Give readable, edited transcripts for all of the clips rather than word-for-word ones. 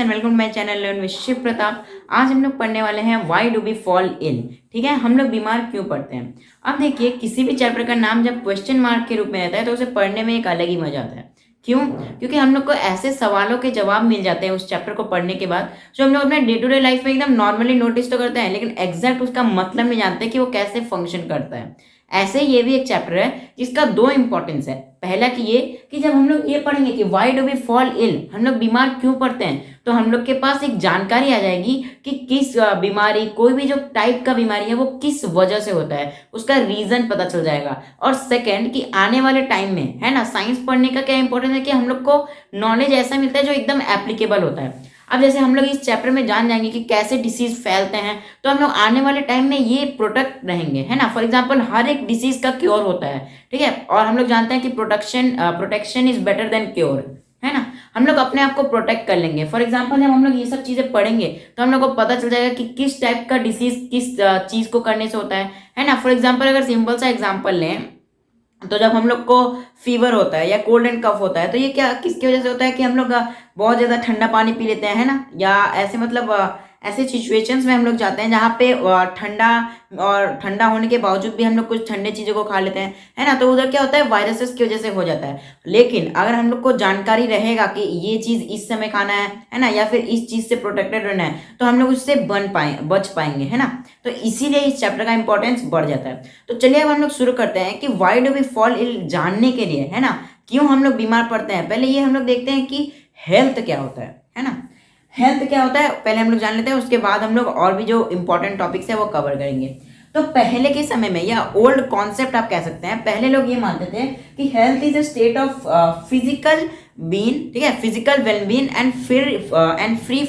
And welcome to my channel learn with Shiv Pratap. आज हम लोग पढ़ने वाले हैं why do we fall ill. ठीक है, हम लोग बीमार क्यों पड़ते हैं। अब देखिए, किसी भी चैप्टर का नाम जब क्वेश्चन मार्क के रूप में रहता है तो उसे पढ़ने में एक अलग ही मजा आता है। क्यों? क्योंकि हम लोग को ऐसे सवालों के जवाब मिल जाते हैं उस चैप्टर को पढ़ने के बाद, जो हम लोग अपने डे टू डे लाइफ में एकदम नॉर्मली नोटिस तो करते हैं, लेकिन एग्जैक्ट उसका मतलब नहीं जानते कि वो कैसे फंक्शन करता है। ऐसे ये भी एक चैप्टर है जिसका दो इंपॉर्टेंस है। पहला कि ये कि जब हम लोग ये पढ़ेंगे कि why do we fall ill, हम लोग बीमार क्यों पड़ते हैं, तो हम लोग के पास एक जानकारी आ जाएगी कि किस बीमारी, कोई भी जो टाइप का बीमारी है वो किस वजह से होता है, उसका रीजन पता चल जाएगा। और सेकंड कि आने वाले टाइम में है ना, साइंस पढ़ने का क्या इंपॉर्टेंस है कि हम लोग को नॉलेज ऐसा मिलता है जो एकदम एप्लीकेबल होता है। अब जैसे हम लोग इस चैप्टर में जान जाएंगे कि कैसे डिसीज फैलते हैं, तो हम लोग आने वाले टाइम में ये प्रोटेक्ट रहेंगे, है ना। फॉर एग्जांपल, हर एक डिसीज का क्योर होता है, ठीक है, और हम लोग जानते हैं कि protection is better than cure, है ना। हम लोग अपने आप को प्रोटेक्ट कर लेंगे। फॉर एग्जांपल, जब हम लोग ये सब चीजें पढ़ेंगे तो हम लोग को पता चल जाएगा कि किस टाइप का डिसीज किस चीज को करने से होता है ना। फॉर एग्जाम्पल, अगर सिंपल सा एग्जाम्पल लें तो जब हम लोग को फीवर होता है या कोल्ड एंड कफ होता है, तो ये क्या किसकी वजह से होता है कि हम लोग बहुत ज़्यादा ठंडा पानी पी लेते हैं, है ना, या ऐसे मतलब ऐसे सिचुएशंस में हम लोग जाते हैं जहाँ पे ठंडा होने के बावजूद भी हम लोग कुछ ठंडे चीज़ों को खा लेते हैं, है ना। तो उधर क्या होता है, वायरसेस की वजह से हो जाता है। लेकिन अगर हम लोग को जानकारी रहेगा कि ये चीज़ इस समय खाना है ना, या फिर इस चीज़ से प्रोटेक्टेड रहना है, तो हम लोग उससे बच पाएंगे, है ना। तो इसीलिए इस चैप्टर का इंपॉर्टेंस बढ़ जाता है। तो चलिए अब हम लोग शुरू करते हैं कि why do we fall ill जानने के लिए, है ना, क्यों हम लोग बीमार पड़ते हैं। पहले ये हम लोग देखते हैं कि हेल्थ क्या होता है ना। हेल्थ क्या होता है पहले हम लोग जान लेते हैं, उसके बाद हम लोग और भी जो इंपॉर्टेंट टॉपिक्स है वो कवर करेंगे। तो पहले के समय में, या ओल्ड कॉन्सेप्ट आप कह सकते हैं, पहले लोग ये मानते थे कि health is a state of physical being, ठीक है, physical wellbeing and free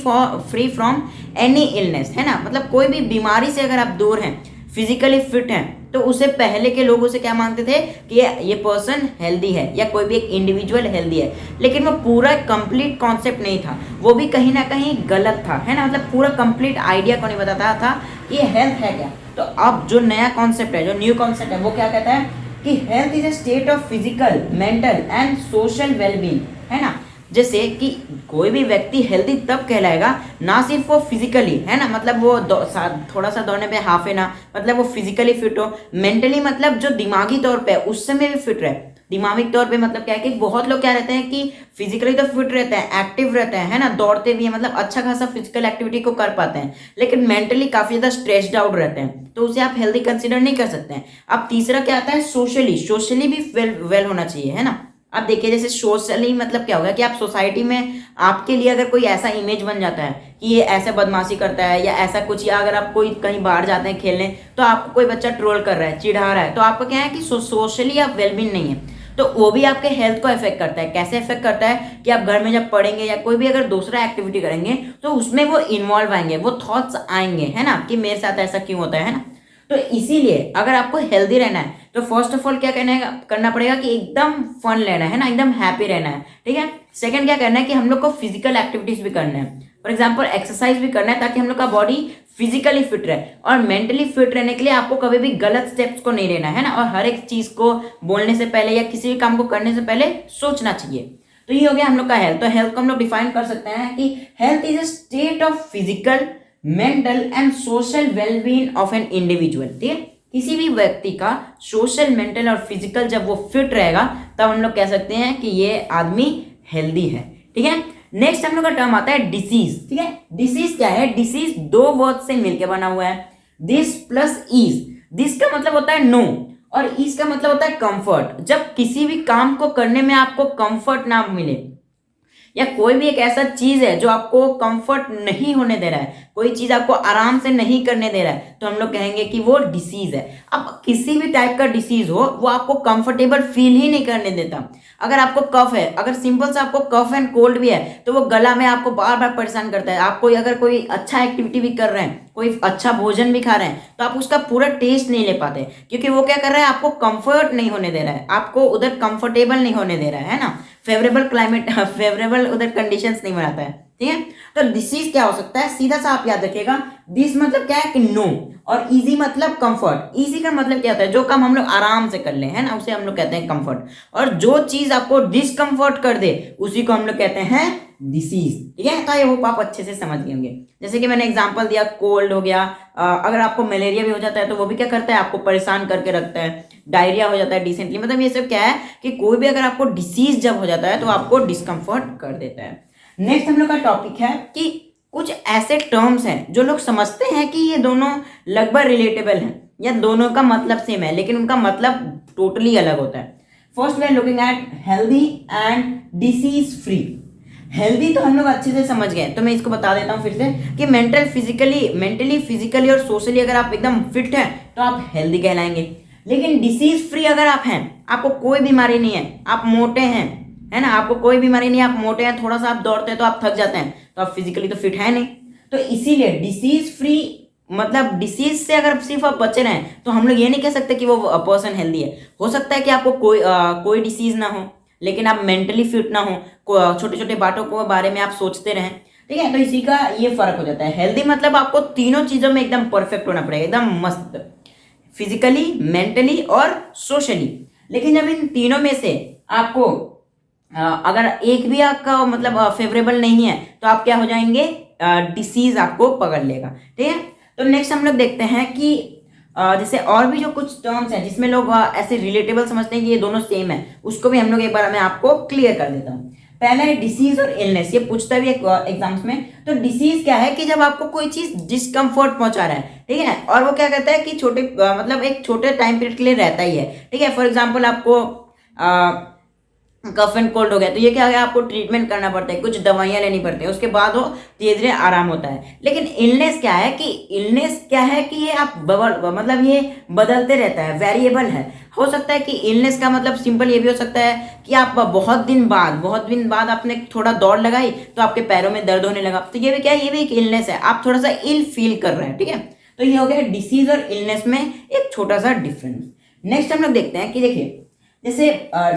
from any illness, है ना। मतलब कोई भी बीमारी से अगर आप दूर हैं, फिजिकली फिट हैं, तो उसे पहले के लोग उसे क्या मानते थे कि ये पर्सन हेल्दी है, या कोई भी एक इंडिविजुअल हेल्दी है। लेकिन वो पूरा कंप्लीट कॉन्सेप्ट नहीं था, वो भी कहीं ना कहीं गलत था, है ना। मतलब पूरा कंप्लीट आइडिया को नहीं बताता था कि ये हेल्थ है क्या। तो अब जो नया कॉन्सेप्ट है, जो न्यू कॉन्सेप्ट है, वो क्या कहता है कि health is a state of physical, mental and social wellbeing, है ना। जैसे कि कोई भी व्यक्ति हेल्दी तब कहलाएगा ना सिर्फ वो फिजिकली, है ना, मतलब वो थोड़ा सा दौड़ने पे हाफ है ना, मतलब वो फिजिकली फिट हो, मेंटली मतलब जो दिमागी तौर पे उससे में भी फिट रहे। दिमागी तौर पे मतलब क्या है कि बहुत लोग क्या रहते हैं कि फिजिकली तो फिट रहते हैं, एक्टिव रहते हैं, है ना, दौड़ते भी हैं, मतलब अच्छा खासा फिजिकल एक्टिविटी को कर पाते हैं, लेकिन मेंटली काफी ज्यादा स्ट्रेस्ड आउट रहते हैं, तो उसे आप हेल्दी कंसिडर नहीं कर सकते हैं। अब तीसरा क्या आता है, सोशली भी वेल होना चाहिए, है ना। अब देखिए, जैसे सोशली मतलब क्या होगा कि आप सोसाइटी में, आपके लिए अगर कोई ऐसा इमेज बन जाता है कि ये ऐसे बदमाशी करता है या ऐसा कुछ, या अगर आप कोई कहीं बाहर जाते हैं खेलने, तो आपको कोई बच्चा ट्रोल कर रहा है, चिढ़ा रहा है, तो आपका क्या है कि सोशली आप वेलबींग नहीं है, तो वो भी आपके हेल्थ को इफेक्ट करता है। कैसे इफेक्ट करता है कि आप घर में जब पढ़ेंगे या कोई भी अगर दूसरा एक्टिविटी करेंगे, तो उसमें वो इन्वॉल्व आएंगे, वो थॉट्स आएंगे, है ना, कि मेरे साथ ऐसा क्यों होता है ना। तो इसीलिए अगर आपको हेल्दी रहना है तो फर्स्ट ऑफ ऑल क्या करना पड़ेगा कि एकदम फन लेना है ना, एकदम हैप्पी रहना है, ठीक है। सेकंड क्या करना है कि हम लोग को फिजिकल एक्टिविटीज भी करना है, फॉर एग्जांपल एक्सरसाइज भी करना है, ताकि हम लोग का बॉडी फिजिकली फिट रहे। और मेंटली फिट रहने के लिए आपको कभी भी गलत स्टेप्स को नहीं लेना है ना, और हर एक चीज को बोलने से पहले या किसी भी काम को करने से पहले सोचना चाहिए। तो ये हो गया हम लोग का हेल्थ। तो हेल्थ को हम लोग डिफाइन कर सकते हैं कि health is a state of physical, mental and social wellbeing of an individual, ठीक है। किसी भी व्यक्ति का सोशल, मेंटल और फिजिकल जब वो फिट रहेगा, तब हम लोग कह सकते हैं कि ये आदमी हेल्दी है, ठीक है। नेक्स्ट हम लोग का टर्म आता है डिसीज, ठीक है। डिसीज क्या है, डिसीज दो वर्ड से मिलकर बना हुआ है, दिस प्लस इज। दिस का मतलब होता है नो, और इज का मतलब होता है कंफर्ट। जब किसी भी काम को करने में आपको कंफर्ट ना मिले, या कोई भी एक ऐसा चीज है जो आपको कंफर्ट नहीं होने दे रहा है, कोई चीज आपको आराम से नहीं करने दे रहा है, तो हम लोग कहेंगे कि वो डिसीज है। अब किसी भी टाइप का डिसीज हो, वो आपको कंफर्टेबल फील ही नहीं करने देता। अगर आपको कफ है, अगर सिंपल सा आपको कफ एंड कोल्ड भी है, तो वो गला में आपको बार बार परेशान करता है। आपको अगर कोई अच्छा एक्टिविटी भी कर रहे हैं, कोई अच्छा भोजन भी खा रहे हैं, तो आप उसका पूरा टेस्ट नहीं ले पाते, क्योंकि वो क्या कर रहा है, आपको कंफर्ट नहीं होने दे रहा है, आपको उधर कंफर्टेबल नहीं होने दे रहा है ना, फेवरेबल क्लाइमेट, फेवरेबल उधर कंडीशंस नहीं बनाता है, ठीक है। तो डिसीज क्या हो सकता है, सीधा सा आप याद रखिएगा, दिस मतलब क्या है कि नो, और इजी मतलब कंफर्ट। इजी का मतलब क्या होता है, जो काम हम लोग आराम से कर ले, है ना, उसे हम लोग कहते हैं कंफर्ट। और जो चीज आपको डिस्कंफर्ट कर दे, उसी को हम लोग कहते हैं डिसीज, ठीक है। तो ये होप आप अच्छे से समझ गए होंगे। जैसे कि मैंने एग्जांपल दिया, कोल्ड हो गया, अगर आपको मलेरिया भी हो जाता है तो वो भी क्या करता है, आपको परेशान करके रखता है। डायरिया हो जाता है डिसेंटली, मतलब ये सब क्या है कि कोई भी अगर आपको डिसीज जब हो जाता है तो आपको डिस्कम्फर्ट कर देता है। नेक्स्ट हम लोग का टॉपिक है कि कुछ ऐसे टर्म्स हैं जो लोग समझते हैं कि ये दोनों लगभग रिलेटेबल हैं या दोनों का मतलब सेम है, लेकिन उनका मतलब टोटली अलग होता है। First we are looking at healthy and disease free. Healthy तो हम लोग अच्छे से समझ गए, तो मैं इसको बता देता हूँ फिर से कि मेंटली फिजिकली और सोशली अगर आप एकदम फिट हैं तो आप हेल्दी कहलाएंगे। लेकिन डिसीज फ्री अगर आप हैं, आपको कोई बीमारी नहीं है, आप मोटे हैं, है ना, आपको कोई बीमारी नहीं है, आप मोटे हैं, थोड़ा सा आप दौड़ते हैं तो आप थक जाते हैं, तो आप फिजिकली तो फिट है नहीं। तो इसीलिए डिसीज फ्री मतलब डिसीज से अगर सिर्फ आप बचे रहें तो हम लोग ये नहीं कह सकते कि वो पर्सन हेल्दी है। हो सकता है कि आपको कोई डिसीज ना हो, लेकिन आप मेंटली फिट ना हो, छोटे छोटे बातों को बारे में आप सोचते रहें, ठीक है। तो इसी का ये फर्क हो जाता है। हेल्दी मतलब आपको तीनों चीजों में एकदम परफेक्ट होना पड़ेगा, एकदम मस्त, फिजिकली, मेंटली और सोशली। लेकिन जब इन तीनों में से आपको अगर एक भी आपका मतलब फेवरेबल नहीं है तो आप क्या हो जाएंगे, डिसीज आपको पकड़ लेगा, ठीक है। तो नेक्स्ट हम लोग देखते हैं कि जैसे और भी जो कुछ टर्म्स हैं जिसमें लोग ऐसे रिलेटेबल समझते हैं कि ये दोनों सेम है, उसको भी हम लोग एक बार मैं आपको क्लियर कर देता हूँ। पहला है डिसीज और इलनेस, ये पूछता भी एग्जाम्स में। तो डिसीज क्या है कि जब आपको कोई चीज डिस्कम्फर्ट पहुंचा रहा है, ठीक है, और वो क्या कहता है कि छोटे मतलब एक छोटे टाइम पीरियड के लिए रहता ही है, ठीक है। फॉर एग्जाम्पल आपको कफ एंड कोल्ड हो गया तो ये क्या है, आपको ट्रीटमेंट करना पड़ता है, कुछ दवाइयां लेनी पड़ती है, उसके बाद वो धीरे धीरे आराम होता है। लेकिन इलनेस क्या है कि ये आप मतलब ये बदलते रहता है, वेरिएबल है। हो सकता है कि इलनेस का मतलब सिंपल ये भी हो सकता है कि आप बहुत दिन बाद आपने थोड़ा दौड़ लगाई तो आपके पैरों में दर्द होने लगा, तो ये भी क्या है, ये भी एक इलनेस है, आप थोड़ा सा इल फील कर रहे हैं, ठीक है। तो ये हो गया डिसीज और इलनेस में एक छोटा सा डिफरेंस। नेक्स्ट हम लोग देखते हैं कि देखिए जैसे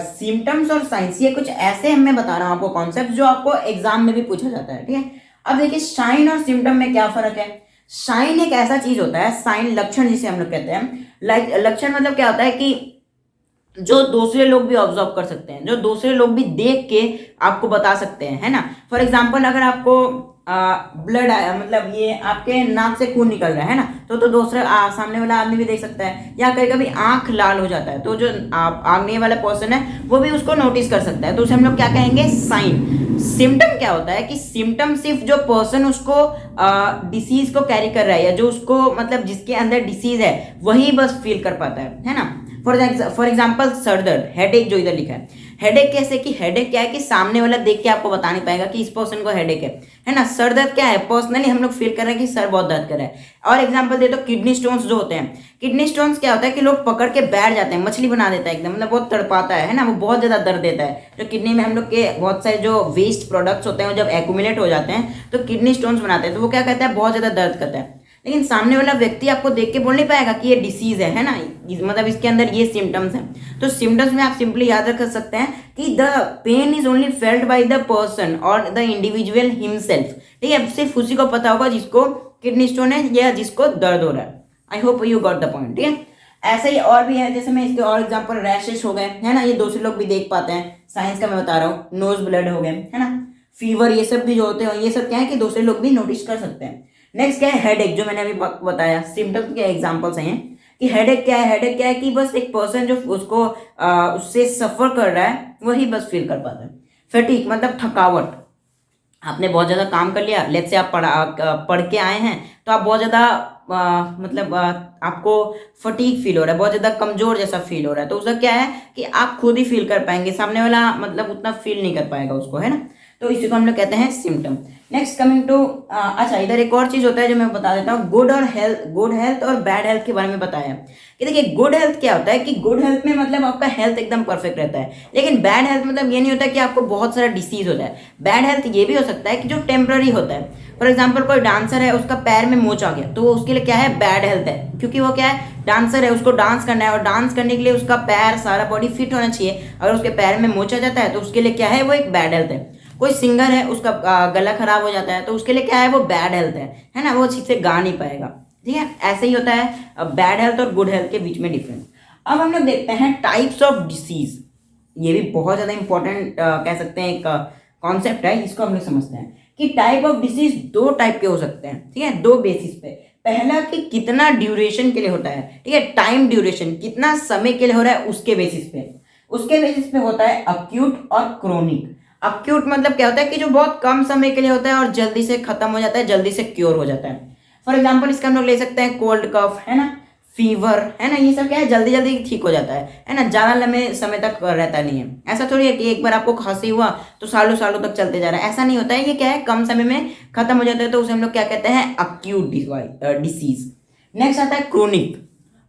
सिम्टम्स और साइंस, ये कुछ ऐसे मैं बता रहा हूं आपको कॉन्सेप्ट जो आपको एग्जाम में भी पूछा जाता है, ठीक है। अब देखिए साइन और सिम्टम में क्या फर्क है। साइन एक ऐसा चीज होता है, साइन लक्षण जिसे हम लोग कहते हैं। लक्षण मतलब क्या होता है कि जो दूसरे लोग भी ऑब्जर्व कर सकते हैं, जो दूसरे लोग भी देख के आपको बता सकते हैं, है ना। फॉर एग्जाम्पल अगर आपको ब्लड आया, मतलब ये आपके नाक से खून निकल रहा है ना, तो दूसरा सामने वाला आदमी भी देख सकता है। या कभी कभी आंख लाल हो जाता है तो जो आगने वाला पर्सन है वो भी उसको नोटिस कर सकता है, तो उसे हम लोग क्या कहेंगे, साइन। सिम्टम क्या होता है कि सिम्टम सिर्फ जो पर्सन उसको डिसीज को कैरी कर रहा है या जो उसको मतलब जिसके अंदर डिसीज है वही बस फील कर पाता है ना। फॉर एग्जाम्पल सर दर्द, हेडेक जो इधर लिखा है, हेडेक कैसे कि हेडेक क्या है कि सामने वाला देख के आपको बता नहीं पाएगा कि इस पर्सन को हेडेक है ना। सर दर्द क्या है, पर्सनली हम लोग फील कर रहे हैं कि सर बहुत दर्द कर रहा है। और एग्जांपल दे तो किडनी स्टोन्स जो होते हैं, किडनी स्टोन्स क्या होता है कि लोग पकड़ के बैठ जाते हैं, मछली बना देता है एकदम, मतलब बहुत तड़पाता है ना, वो बहुत ज्यादा दर्द देता है। जो किडनी में हम लोग के बहुत सारे जो वेस्ट प्रोडक्ट्स होते हैं जब एक्यूमुलेट हो जाते हैं तो किडनी स्टोन्स बनाते हैं, तो वो क्या कहता है, बहुत ज्यादा दर्द करता है। लेकिन सामने वाला व्यक्ति आपको देख के बोल नहीं पाएगा कि ये डिसीज है ना, मतलब इसके अंदर ये सिम्टम्स हैं। तो सिम्टम्स में आप सिंपली याद रख सकते हैं कि the pain is only felt by the person और द इंडिविजुअल हिमसेल्फ, ठीक है। सिर्फ उसी को पता होगा जिसको किडनी स्टोन है या जिसको दर्द हो रहा है। I hope you got the point, ठीक है। ऐसे ही और भी है, जैसे मैं इसके और एग्जांपल रैशेस हो गए, है ना, ये दूसरे लोग भी देख पाते हैं, साइंस का मैं बता रहा हूँ। नोज ब्लड हो गए, है ना, फीवर, ये सब भी जो होते हैं ये सब क्या है कि दूसरे लोग भी नोटिस कर सकते हैं। नेक्स्ट क्या है, हेडेक, जो मैंने अभी बताया, सिम्टम्स के एग्जांपल्स हैं कि हेडेक क्या है। हेडेक क्या है कि बस एक पर्सन जो उसको उससे सफर कर रहा है वही बस फील कर पाता है। फटीग मतलब थकावट, आपने बहुत ज़्यादा काम कर लिया, लेट्स से आप पढ़ के आए हैं तो आप बहुत ज़्यादा मतलब आपको फटीग फील हो रहा है, बहुत ज़्यादा कमज़ोर जैसा फील हो रहा है, तो उसका क्या है कि आप खुद ही फील कर पाएंगे, सामने वाला मतलब उतना फील नहीं कर पाएगा उसको, है ना। तो इसी को हम लोग कहते हैं सिम्टम। नेक्स्ट कमिंग टू अच्छा, इधर एक और चीज़ होता है जो मैं बता देता हूँ, गुड हेल्थ और बैड हेल्थ के बारे में बताया कि देखिए गुड हेल्थ क्या होता है कि गुड हेल्थ में मतलब आपका हेल्थ एकदम परफेक्ट रहता है। लेकिन बैड हेल्थ मतलब ये नहीं होता कि आपको बहुत सारा डिसीज हो जाए। बैड हेल्थ ये भी हो सकता है कि जो टेम्पररी होता है। फॉर एग्जाम्पल कोई डांसर है, उसका पैर में मोच आ गया तो उसके लिए क्या है, बैड हेल्थ है, क्योंकि वो क्या है, डांसर है, उसको डांस करना है और डांस करने के लिए उसका पैर सारा बॉडी फिट होना चाहिए। अगर उसके पैर में मोच आ जाता है तो उसके लिए क्या है, वो एक बैड हेल्थ है। कोई सिंगर है, उसका गला खराब हो जाता है तो उसके लिए क्या है, वो बैड हेल्थ है ना, वो अच्छे से गा नहीं पाएगा, ठीक है। ऐसे ही होता है बैड हेल्थ और गुड हेल्थ के बीच में डिफरेंस। अब हम लोग देखते हैं टाइप्स ऑफ डिसीज। ये भी बहुत ज़्यादा इंपॉर्टेंट कह सकते हैं एक कॉन्सेप्ट है, इसको हम लोग समझते हैं कि टाइप ऑफ डिसीज दो टाइप के हो सकते हैं, ठीक है, दो बेसिस पे। पहला कि कितना ड्यूरेशन के लिए होता है, ठीक है, टाइम ड्यूरेशन कितना समय के लिए हो रहा है उसके बेसिस पे, होता है अक्यूट और क्रोनिक। अक्यूट मतलब क्या होता है कि जो बहुत कम समय के लिए होता है और जल्दी से खत्म हो जाता है, जल्दी से क्योर हो जाता है। फॉर एग्जाम्पल इसका हम लोग ले सकते हैं कोल्ड कफ, है ना, फीवर, है ना, ये सब क्या है, जल्दी जल्दी ठीक हो जाता है ना, ज्यादा लंबे समय तक रहता नहीं है। ऐसा थोड़ी है कि एक बार आपको खांसी हुआ तो सालों सालों तक चलते जा रहा है, ऐसा नहीं होता है। ये क्या है, कम समय में खत्म हो जाता है, तो उसे हम लोग क्या कहते हैं, अक्यूट डिसीज। नेक्स्ट आता है क्रोनिक।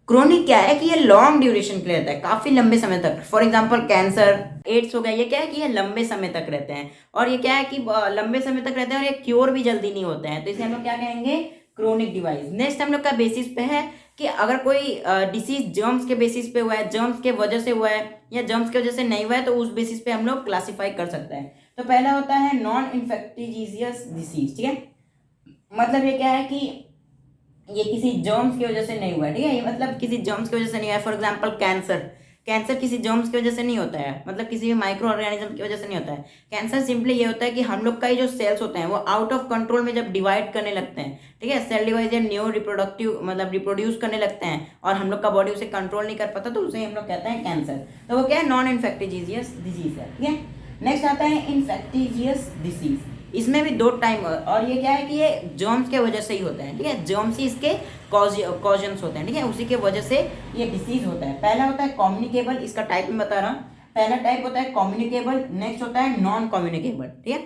क्रोनिक क्या है कि ये लॉन्ग ड्यूरेशन के लिए रहता है, काफी लंबे समय तक। फॉर एग्जाम्पल कैंसर, एड्स हो गया, ये क्या है कि ये लंबे समय तक रहते हैं, और ये क्या है कि लंबे समय तक रहते हैं और ये क्योर भी जल्दी नहीं होते हैं, तो इसे हम लोग क्या कहेंगे, क्रोनिक डिवाइस। नेक्स्ट हम लोग का बेसिस पे है कि अगर कोई डिसीज जर्म्स के बेसिस पे हुआ है, जर्म्स के वजह से हुआ है या जर्म्स की वजह से नहीं हुआ है, तो उस बेसिस पे हम लोग क्लासीफाई कर सकते हैं। तो पहला होता है नॉन इन्फेक्टिजियस डिसीज, ठीक है, मतलब ये क्या है कि ये किसी जर्म्स की वजह से नहीं हुआ है, ठीक है, ये मतलब किसी जर्म्स की वजह से नहीं हुआ है। फॉर एग्जांपल कैंसर किसी जर्म्स की वजह से नहीं होता है, मतलब किसी भी माइक्रो ऑर्गेनिज्म की वजह से नहीं होता है। कैंसर सिंपली ये होता है कि हम लोग का ये जो सेल्स होते हैं वो आउट ऑफ कंट्रोल में जब डिवाइड करने लगते हैं, ठीक है, सेल डिवाइड या न्यू रिप्रोडक्टिव मतलब रिप्रोड्यूस करने लगते हैं और हम लोग का बॉडी उसे कंट्रोल नहीं कर पाता, तो उसे हम लोग कहते हैं कैंसर। तो वो क्या है, नॉन इन्फेक्टिजियस डिजीज है, ठीक है। नेक्स्ट आता है इन्फेक्टिजियस डिसीज। इसमें भी दो टाइम, और ये क्या है कि ये जर्म्स के वजह से ही होते हैं, ठीक है, जर्म्स ही इसके कॉजन्स होते हैं, ठीक है, उसी के वजह से ये डिसीज होता है। पहला होता है कम्युनिकेबल, इसका टाइप में बता रहा हूँ। पहला टाइप होता है कम्युनिकेबल, नेक्स्ट होता है नॉन कम्युनिकेबल, ठीक है।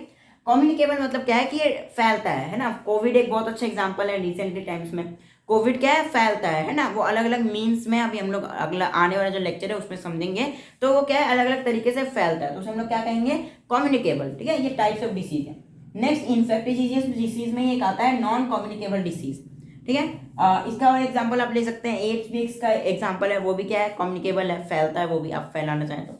कम्युनिकेबल मतलब क्या है कि ये फैलता है ना। कोविड एक बहुत अच्छा एग्जाम्पल है रिसेंटली टाइम्स में। कोविड क्या है, फैलता है ना, वो अलग अलग मीन्स में, अभी हम लोग अगला आने वाला जो लेक्चर है उसमें समझेंगे, तो वो क्या है, अलग अलग तरीके से फैलता है, तो उसे हम लोग क्या कहेंगे, कम्युनिकेबल, ठीक है, ये टाइप्स ऑफ डिसीज है। नेक्स्ट इन्फेक्टिजियस डिसीज में एक आता है नॉन कम्युनिकेबल डिसीज, ठीक है। इसका और एग्जांपल आप ले सकते हैं, एड्स भी इसका एग्जांपल है, वो भी क्या है, कम्युनिकेबल है, फैलता है, वो भी आप फैलाना चाहें तो।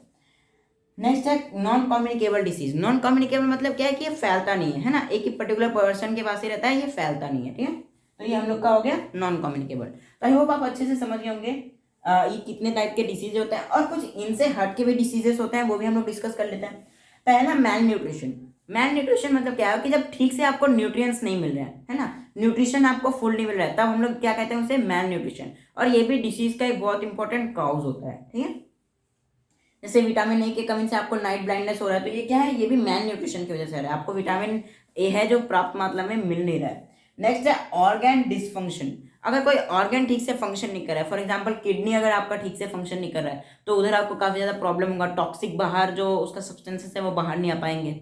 नेक्स्ट है non communicable disease. Non communicable मतलब क्या है कि ये फैलता नहीं है ना, एक ही पर्टिकुलर पर्सन के पास ही रहता है, ये फैलता नहीं है, ठीक है, तो ये हम लोग का हो गया नॉन कम्युनिकेबल। तो आई होप आप अच्छे से समझ गए होंगे ये कितने टाइप के डिसीज होते हैं, और कुछ इनसे हट के भी डिसीजेस होते हैं, वो भी हम लोग डिस्कस कर लेते हैं। पहला मैल न्यूट्रिशन। मैल न्यूट्रिशन मतलब क्या है कि जब ठीक से आपको न्यूट्रिएंट्स नहीं मिल रहे हैं, है ना, न्यूट्रिशन आपको फुल नहीं मिल रहा है, तब हम लोग क्या कहते हैं उसे, मैल न्यूट्रिशन। और ये भी डिसीज का एक बहुत इंपॉर्टेंट काउज होता है, ठीक है। जैसे विटामिन ए की कमी से आपको नाइट ब्लाइंडनेस हो रहा है, तो ये क्या है, ये भी मैल न्यूट्रिशन की वजह से हो रहा है, आपको विटामिन ए है जो प्राप्त मात्रा में मिल नहीं रहा है। नेक्स्ट है ऑर्गन डिसफंक्शन। अगर कोई ऑर्गन ठीक से फंक्शन नहीं कर रहा है, फॉर एग्जांपल किडनी अगर आपका ठीक से फंक्शन नहीं कर रहा है, तो उधर आपको काफ़ी ज़्यादा प्रॉब्लम होगा, टॉक्सिक बाहर जो उसका सब्सटेंसेस है वो बाहर नहीं आ पाएंगे।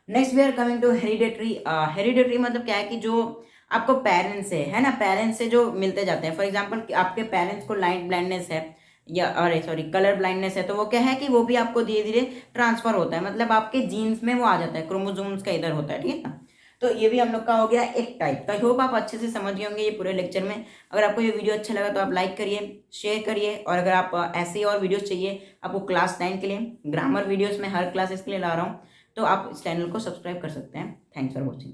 Next we are coming to hereditary. Hereditary मतलब क्या है कि जो आपको पेरेंट्स है ना, पेरेंट्स से जो मिलते जाते हैं, फॉर एग्जांपल आपके पेरेंट्स को नाइट ब्लाइंडनेस है या अरे सॉरी कलर ब्लाइंडनेस है, तो वो क्या है कि वो भी आपको धीरे धीरे ट्रांसफर होता है, मतलब आपके जीन्स में वो आ जाता है, क्रोमोसोम्स का इधर होता है, ठीक है ना। तो ये भी हम लोग का हो गया एक टाइप। तो आई होप आप अच्छे से समझ गए होंगे ये पूरे लेक्चर में। अगर आपको ये वीडियो अच्छा लगा तो आप लाइक करिए, शेयर करिए, और अगर आप ऐसे और वीडियोस चाहिए आपको क्लास 9 के लिए, ग्रामर वीडियोस में हर क्लासेस के लिए ला रहा हूँ, तो आप इस चैनल को सब्सक्राइब कर सकते हैं। Thanks for watching.